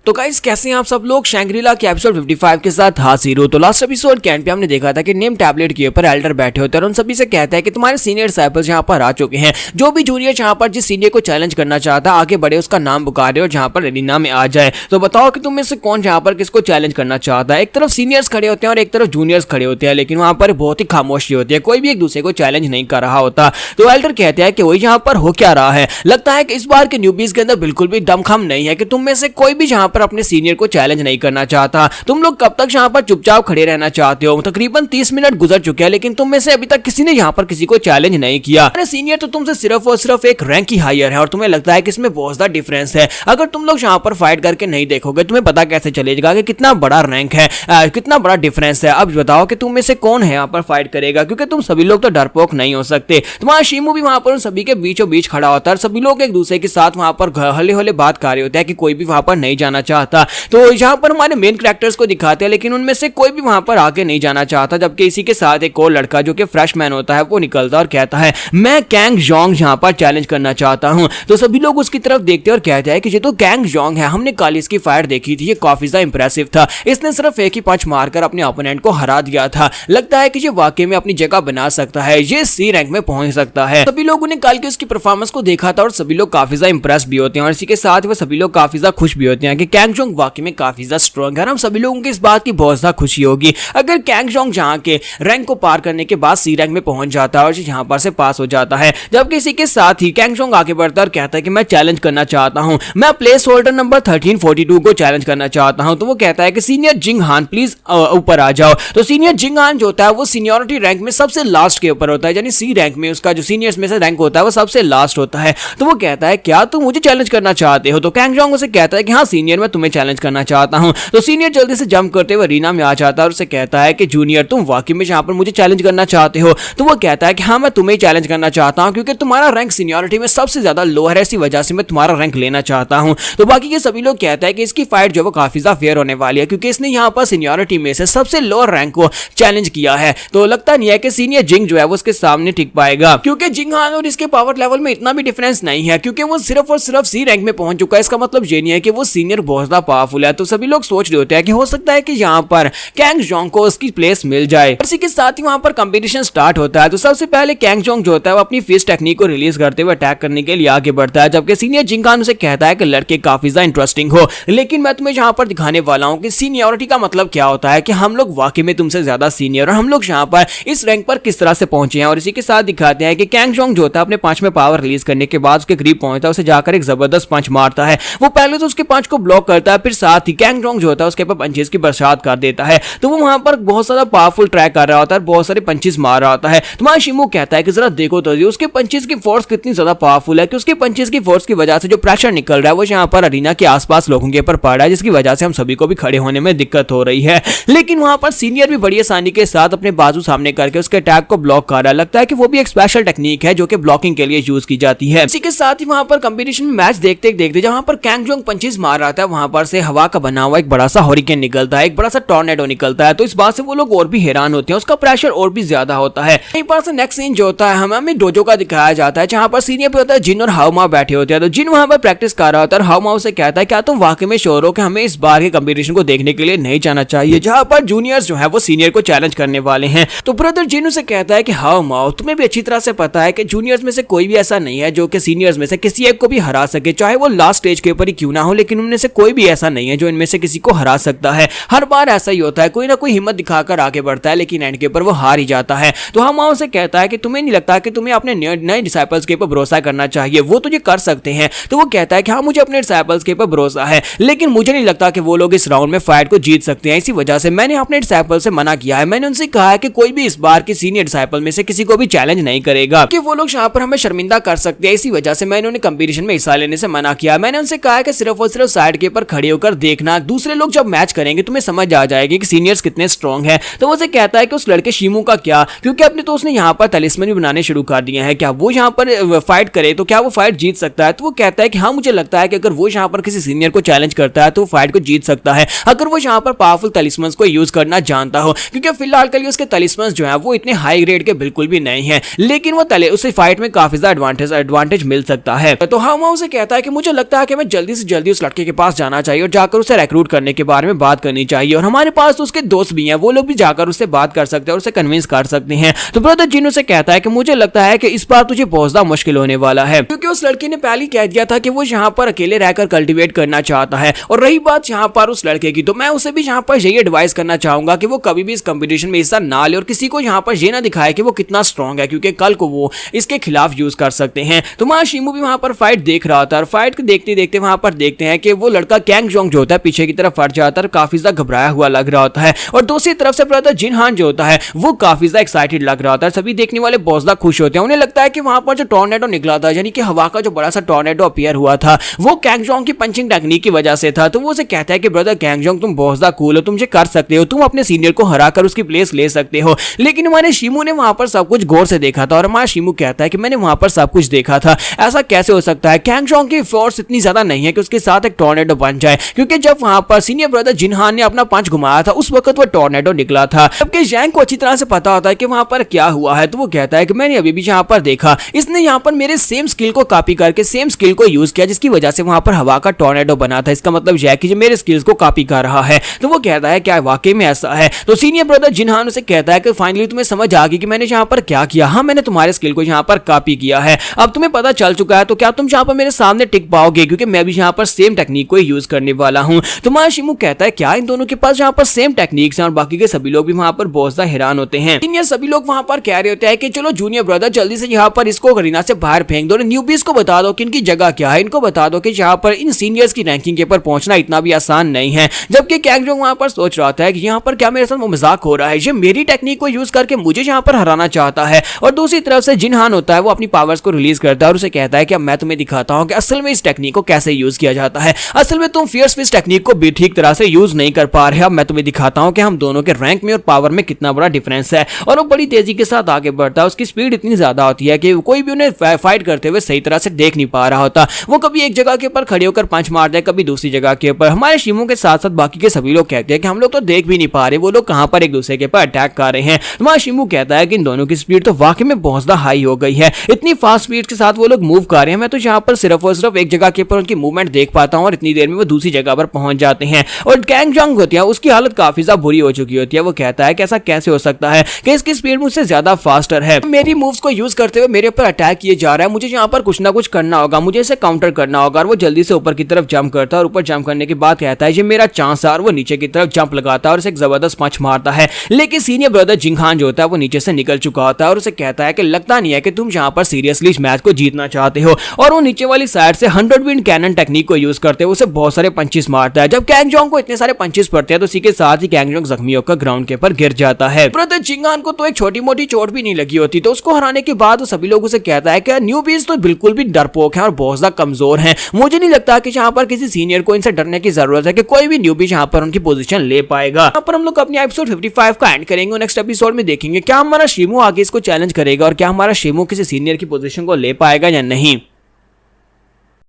तो गाइस कैसे हैं आप सब लोग। शैंग्रीला के एपिसोड 55 के साथ हाजिर हो। तो लास्ट एपिसोड के एंड पे हमने देखा था कि नेम टैबलेट के ऊपर एल्डर बैठे होते हैं और उन सभी से कहता है कि तुम्हारे सीनियर डिसाइपल्स यहाँ पर आ चुके हैं। जो भी जूनियर यहाँ पर जिस सीनियर को चैलेंज करना चाहता है आगे बढ़े, उसका नाम पुकारे और जहाँ पर एरिना में आ जाए। तो बताओ कि तुम में से कौन यहाँ पर किसको चैलेंज करना चाहता है। एक तरफ सीनियर्स खड़े होते हैं और एक तरफ जूनियर्स खड़े होते हैं, लेकिन वहाँ पर बहुत ही खामोशी होती है, कोई भी एक दूसरे को चैलेंज नहीं कर रहा होता। तो एल्डर कहते हैं कि वही यहाँ पर हो क्या रहा है। लगता है कि इस बार के न्यूबीज के अंदर बिल्कुल भी दमखम नहीं है कि तुम में से कोई भी यहाँ पर अपने सीनियर को चैलेंज नहीं करना चाहता। तुम लोग कब तक यहाँ पर चुपचाप खड़े रहना चाहते हो। तकरीबन 30 मिनट गुजर चुके हैं, लेकिन तुम में से अभी तक किसी ने यहाँ पर किसी को चैलेंज नहीं किया। अरे सीनियर तो तुमसे सिर्फ और सिर्फ एक रैंक ही हायर है और तुम्हें लगता है कि इसमें बहुत ज्यादा डिफरेंस है। अगर तुम लोग यहाँ पर फाइट करके नहीं देखोगे तुम्हें पता कैसे चलेगा कि कितना बड़ा रैंक है, कितना बड़ा डिफरेंस है। अब बताओ कि तुम में से कौन है यहाँ पर फाइट करेगा, क्योंकि तुम सभी लोग तो डरपोक नहीं हो सकते। तुम्हारा शीमू भी वहां पर उन सभी के बीचों बीच खड़ा होता है। सभी लोग एक दूसरे के साथ वहां पर हले हले बात कर रहे होते हैं कि कोई भी वहां पर नहीं जाना चाहता। तो यहाँ पर हमारे मेन कैरेक्टर्स को दिखाते हैं, लेकिन उनमें से कोई भी वहां पर आके नहीं जाना चाहता। जबकि इसी के साथ एक और लड़का जो कि फ्रेशमैन होता है वो निकलता है और कहता है मैं कैंग जोंग यहाँ पर चैलेंज करना चाहता हूँ। तो सभी लोग उसकी तरफ देखते हैं और कहते हैं कि ये तो कैंग जोंग है, हमने कल इसकी फाइट देखी थी, ये काफी ज्यादा इंप्रेसिव था। इसने सिर्फ एक ही पंच मारकर अपने ओपोनेंट को हरा दिया था। लगता है कि ये वाकई में अपनी जगह बना सकता है, ये सी रैंक में पहुंच सकता है। सभी लोगों ने कल की उसकी परफॉर्मेंस को देखा था और सभी लोग काफी ज्यादा इंप्रेस भी होते हैं और इसी के साथ वो सभी लोग काफी ज्यादा खुश भी होते हैं कि कैंग जोंग वाकई में काफी ज्यादा स्ट्रॉन्ग है। हम सभी लोगों की इस बात की बहुत ज्यादा खुशी होगी अगर कैंग जोंग जहां के रैंक को पार करने के बाद सी रैंक में पहुंच जाता है और यहां पर से पास हो जाता है। जबकि इसी के साथ ही कैंग जोंग आगे बढ़ता है और कहता है कि मैं चैलेंज करना चाहता हूं, मैं प्लेस होल्डर नंबर 1342 को चैलेंज करना चाहता हूं। तो वो कहता है कि सीनियर जिंग हान प्लीज ऊपर आ जाओ। तो सीनियर जिंग हान जो होता है वो सीनियरिटी रैंक में सबसे लास्ट के ऊपर होता है, यानी सी रैंक में उसका जो सीनियर्स में से रैंक होता है वो सबसे लास्ट होता है। तो वो कहता है क्या तुम मुझे चैलेंज करना चाहते हो। तो कैंग जोंग उसे कहता है कि हाँ सीनियर मैं तुम्हें चैलेंज करना चाहता हूं। तो सीनियर जल्दी से जंप करते हुए रीना में आ जाता है और उसे कहता है कि जूनियर तुम वाकई में यहाँ पर मुझे चैलेंज करना चाहते हो। तो वो कहता है कि हाँ मैं तुम्हें चैलेंज करना चाहता हूं क्योंकि तुम्हारा रैंक सीनियरिटी में सबसे ज्यादा लो है, इसी वजह से मैं तुम्हारा रैंक लेना चाहता हूं। तो बाकी के सभी लोग कहते हैं कि इसकी फाइट जो वो काफी ज्यादा फेयर होने वाली है क्योंकि इसने यहाँ पर सीनियरिटी में से सबसे लोअर रैंक को चैलेंज किया है। तो लगता नहीं है कि सीनियर जिंग जो है वो उसके सामने टिक पाएगा, क्योंकि जिंग हान और इसके पावर लेवल में इतना भी डिफरेंस नहीं है, क्योंकि वो सिर्फ और सिर्फ सी रैंक में पहुंच चुका है। इसका मतलब ये नहीं है कि वो सीनियर बहुत ज्यादा पावरफुल है। तो सभी लोग सोच रहे होते हैं कि हो सकता है कि यहाँ पर कैंग जोंग को उसकी प्लेस मिल जाए। इसी के साथ ही वहां पर कंपटीशन स्टार्ट होता है। तो सबसे पहले कैंग जोंग जो होता है वो अपनी फिस्ट टेक्निक को रिलीज करते हुए अटैक करने के लिए आगे बढ़ता है, जबकि सीनियर जिंग हान उसे कहता है कि लड़के काफी ज्यादा इंटरेस्टिंग हो, लेकिन मैं तुम्हें यहाँ पर दिखाने वाला हूँ कि सीनियरिटी का मतलब क्या होता है, कि हम लोग वाकई में तुमसे ज्यादा सीनियर और हम लोग यहाँ पर इस रैंक पर किस तरह से पहुंचे हैं। और इसी के साथ दिखाते हैं कि कैंग जोंग जो होता है अपने पंच में पावर रिलीज करने के बाद उसके करीब पहुंचता है, उसे जाकर एक जबरदस्त पंच मारता है। वो पहले तो उसके पंच को ब्लॉक करता है, फिर साथ ही कैंग जोंग जो होता है उसके ऊपर पंचेस की बरसात कर देता है। तो वो वहां पर बहुत ज्यादा पावरफुल ट्रैक कर रहा होता है, बहुत सारे पंचेस मार रहा होता है। तुम्हारा शिमू कहता है कि जरा देखो तो उसके पंचेस की फोर्स कितनी ज्यादा पावरफुल है कि उसके पंचेस की फोर्स की वजह से जो प्रेशर निकल रहा है वो यहाँ पर अरीना के आसपास लोगों के ऊपर पड़ रहा है, जिसकी वजह से हम सभी को भी खड़े होने में दिक्कत हो रही है। लेकिन वहां पर सीनियर भी बड़ी आसानी के साथ अपने बाजू सामने करके उसके अटैक को ब्लॉक कर रहा है। लगता है कि वो भी एक स्पेशल टेक्निक है जो कि ब्लॉकिंग के लिए यूज की जाती है। इसी के साथ ही वहां पर कंपटीशन में मैच देखते देखते जहां पर कैंग जोंग पंचेस मार रहा था वहां पर से हवा का बना हुआ एक बड़ा सा हरिकेन निकलता है, एक बड़ा सा टॉर्नेडो निकलता है। तो इस बात से वो लोग और भी हैरान होते हैं, उसका प्रेशर और भी ज्यादा होता है। यहीं पर से नेक्स्ट सीन जो होता है हमें डोजो का दिखाया जाता है, जहां पर सीनियर पे होता है जिन और हाउमाओ बैठे होते हैं। तो जिन वहां पर प्रैक्टिस कर रहा होता है और हाउमाओ से कहता है क्या तुम वाकई में श्योर हो कि हमें इस बार के कंपटीशन को देखने के लिए नहीं जाना चाहिए, जहां पर जूनियर्स जो है वो सीनियर को चैलेंज करने वाले हैं। तो ब्रदर जिन से कहता है कि हाउमाओ तुम्हें भी अच्छी तरह से पता है कि जूनियर्स में से कोई भी ऐसा नहीं है जो कि सीनियर्स में से किसी एक को भी हरा सके, चाहे वो लास्ट स्टेज के ऊपर ही क्यों ना हो, लेकिन उनमें से कोई भी ऐसा नहीं है जो इनमें से किसी को हरा सकता है। हर बार ऐसा ही होता है, कोई ना कोई हिम्मत दिखाकर आगे बढ़ता है लेकिन एंड के ऊपर वो हार ही जाता है। तो हम उनसे कहता है कि तुम्हें नहीं लगता कि तुम्हें अपने नए डिसाइपल्स के ऊपर भरोसा करना चाहिए, वो तो ये कर सकते हैं। तो वो कहता है कि हाँ मुझे अपने डिसाइपल्स के ऊपर भरोसा है, लेकिन मुझे नहीं लगता कि वो लोग इस राउंड में फाइट को जीत सकते हैं। इसी वजह से मैंने अपने डिसाइपल से मना किया है। मैंने उनसे कहा है कि कोई भी इस बार के सीनियर डिसाइपल में से किसी को भी चैलेंज नहीं करेगा कि वो लोग यहाँ पर हमें शर्मिंदा कर सकते हैं। इसी वजह से मैंने उन्हें कंपटीशन में हिस्सा लेने से मना किया। मैंने उनसे कहा कि सिर्फ और सिर्फ साइड के ऊपर खड़े होकर देखना, दूसरे लोग जब मैच करेंगे तुम्हें समझ आ जाएगी कि सीनियर्स कितने स्ट्रॉन्ग हैं। तो वो कहता है कि उस लड़के शीमू का क्या, क्योंकि अपने तो उसने यहाँ पर तलिस्मन भी बनाने शुरू कर दिए हैं, क्या वो यहाँ पर फाइट करे तो क्या वो फाइट जीत सकता है। तो वो कहता है कि हाँ मुझे लगता है कि अगर वो यहाँ पर किसी सीनियर को चैलेंज करता है तो वो फाइट को जीत सकता है, अगर वो यहाँ पर पावरफुल तलिस्मन को यूज करना जानता हो। क्योंकि फिलहाल के लिए उसके तलिस्मन जो है वो इतने हाई ग्रेड के बिल्कुल भी नहीं है, लेकिन वो उसे फाइट में काफी ज्यादा एडवांटेज मिल सकता है। तो हाँ वो उसे कहता है कि मुझे लगता है कि मैं जल्दी से जल्दी उस लड़के के पास जाना चाहिए और जाकर उसे रिक्रूट करने के बारे में बात करनी चाहिए। और हमारे पास तो उसके दोस्त भी हैं, वो लोग भी जाकर उससे बात कर सकते हैं और उसे कन्विंस कर सकते हैं। तो ब्रदर जिन उसे कहता है कि मुझे लगता है कि इस बार तुझे बहुत ज्यादा मुश्किल होने वाला है, क्योंकि उस लड़के ने पहले कह दिया था कि वो यहाँ पर अकेले रहकर कल्टीवेट करना चाहता है। और रही बात यहाँ पर उस लड़के की, तो मैं उसे भी यहाँ पर यही एडवाइस करना चाहूंगा कि वो कभी भी इस कंपटीशन में हिस्सा ना ले और किसी को यहाँ पर ये ना दिखाए कि वो कितना स्ट्रांग है, क्योंकि कल को वो इसके खिलाफ यूज कर सकते हैं। तो वहां शिमू भी वहां पर फाइट देख रहा था और फाइट को देखते देखते वहां पर देखते हैं कि वो लड़का कैंग जोंग जो होता है पीछे की तरफ हट जाता है, काफी ज्यादा घबराया हुआ लग रहा होता है। और दूसरी तरफ से ब्रदर जिनहान जो होता है वो काफी ज्यादा एक्साइटेड लग रहा होता है। सभी देखने वाले बहुत ज्यादा खुश होते हैं, उन्हें लगता है कि वहां पर जो टॉर्नेडो निकला था, यानी कि हवा का जो बड़ा सा टॉर्नेडो अपीयर हुआ था, वो कैंग जोंग की पंचिंग टेक्निक की वजह से था। तो वो उसे कहता है कि ब्रदर कैंग जोंग तुम बहुत ज्यादा कूल हो, तुम ये कर सकते हो, तुम अपने सीनियर को हराकर उसकी प्लेस ले सकते हो। लेकिन हमारे शिमू ने वहां पर सब कुछ गौर से देखा था और हमारा शिमू कहता है कि मैंने वहां पर सब कुछ देखा था, ऐसा कैसे हो सकता है? कैंग जोंग की फोर्स इतनी ज्यादा नहीं है कि उसके साथ एक टॉर्नेडो बन जाए, क्योंकि जब वहां पर सीनियर ब्रदर जिनहान ने अपना पंच घुमाया था उस वक्त वो टॉर्नेडो निकला था। जबकि जैंग को अच्छी तरह से पता होता है कि वहां पर क्या हुआ है, तो वो कहता है कि मैंने अभी भी यहाँ पर देखा, इसने यहाँ पर मेरे सेम स्किल को कॉपी करके सेम स्किल को यूज किया, जिसकी वजह से वहां पर हवा का टॉर्नेडो बना था। इसका मतलब यह है कि मेरे स्किल्स को कॉपी कर रहा है। तो वो कहता है क्या वाकई में ऐसा है? तो सीनियर ब्रदर जिनहान उसे कहता है कि फाइनली तुम्हें समझ आ गई कि मैंने यहाँ पर क्या किया। हाँ, मैंने तुम्हारे स्किल को यहाँ पर कॉपी किया है, अब तुम्हें पता चल चुका है, तो क्या तुम यहाँ पर मेरे सामने टिक पाओगे? क्योंकि मैं भी यहाँ पर सेम टेक्निक को यूज करने वाला हूँ। तो मां शिमू कहता है क्या इन दोनों के पास यहाँ पर सेम टेक्निक्स हैं? और बाकी के सभी लोग भी वहां पर बहुत ज्यादा हैरान होते हैं। सीनियर सभी लोग वहां पर कह रहे होते हैं कि चलो जूनियर ब्रदर जल्दी से यहाँ पर इसको अरीना से बाहर फेंक दो, न्यूबीज को बता दो कि इनकी जगह क्या है, इनको बता दो कि यहाँ पर इन सीनियर्स की रैंकिंग के ऊपर पहुंचना इतना भी आसान नहीं है। जबकि कैंग जोंग वहां पर सोच रहा था कि यहाँ पर क्या मेरे साथ मजाक हो रहा है, ये मेरी टेक्निक को यूज करके मुझे यहाँ पर हराना चाहता है। और दूसरी तरफ से जिनहान होता है वो अपनी पावर्स को रिलीज करता है और उसे कहता है कि अब मैं तुम्हें दिखाता हूँ कि असल में इस टेक्निक को कैसे यूज किया जाता है। असल में तुम फियर्स फिस्ट टेक्निक को भी ठीक तरह से यूज नहीं कर पा रहे। अब मैं तुम्हें दिखाता हूँ कि हम दोनों के रैंक में और पावर में कितना बड़ा डिफरेंस है। और वो बड़ी तेजी के साथ आगे बढ़ता है, उसकी स्पीड इतनी ज्यादा होती है कि कोई भी उन्हें फाइट करते हुए सही तरह से देख नहीं पा रहा होता। वो कभी एक जगह के ऊपर खड़े होकर पंच मार दे, कभी दूसरी जगह के ऊपर। हमारे शिमू के साथ साथ बाकी के सभी लोग कहते हैं कि हम लोग तो देख भी नहीं पा रहे वो लोग कहां पर एक दूसरे के ऊपर अटैक कर रहे हैं। हमारा शिमू कहता है कि इन दोनों की स्पीड तो वाकई में बहुत ज्यादा हाई हो गई है, इतनी फास्ट स्पीड के साथ वो लोग मूव कर रहे हैं। मैं तो यहाँ पर सिर्फ और सिर्फ एक जगह के ऊपर उनकी मूवमेंट देख पाता हूँ और इतनी देर में वो दूसरी जगह पर पहुंच जाते हैं। और कैंग जोंग होती है उसकी हालत काफी ज्यादा बुरी हो चुकी होती है। वो कहता है कि ऐसा कैसे हो सकता है कि इसकी स्पीड मुझसे ज्यादा फास्टर है, मेरी मूव्स को यूज करते हुए मेरे ऊपर अटैक किए जा रहा है, मुझे यहाँ पर कुछ ना कुछ करना होगा, मुझे इसे काउंटर करना होगा। और वो जल्दी से ऊपर की तरफ जंप करता है और ऊपर जंप करने के बाद कहता है ये मेरा चांस है। और वो नीचे की तरफ जंप लगाता है और इसे एक जबरदस्त पंच मारता है। लेकिन सीनियर ब्रदर जिनहान जो होता है वो नीचे से निकल चुका होता है और उसे कहता है कि लगता नहीं है कि तुम यहाँ पर सीरियसली इस मैच को जीतना चाहते हो। और वो नीचे वाली साइड से 100 विंड कैनन टेक्निक को यूज करते हुए उसे बहुत सारे पंचेस मारता है। जब कैंग जोंग को इतने सारे पंचेस पड़ते हैं तो इसी के साथ ही कैंग जोंग जख्मी होकर ग्राउंड के ऊपर गिर जाता है। ब्रदर जिनहान को तो एक छोटी मोटी चोट भी नहीं लगी होती, तो उसको हराने के बाद वो सभी लोग उसे कहता है कि न्यूबीज तो बिल्कुल भी डरपोक हैं और बहुत ज्यादा कमजोर हैं। मुझे नहीं लगता कि यहाँ पर किसी सीनियर को इनसे डरने की जरूरत है कि कोई भी न्यूबी यहाँ पर उनकी पोजीशन ले पाएगा। यहाँ पर हम लोग अपनी एपिसोड 55 का एंड करेंगे। नेक्स्ट एपिसोड में देखेंगे क्या हमारा शिमू आगे इसको चैलेंज करेगा और क्या हमारा शिमू किसी सीनियर की पोजीशन को ले पाएगा या नहीं।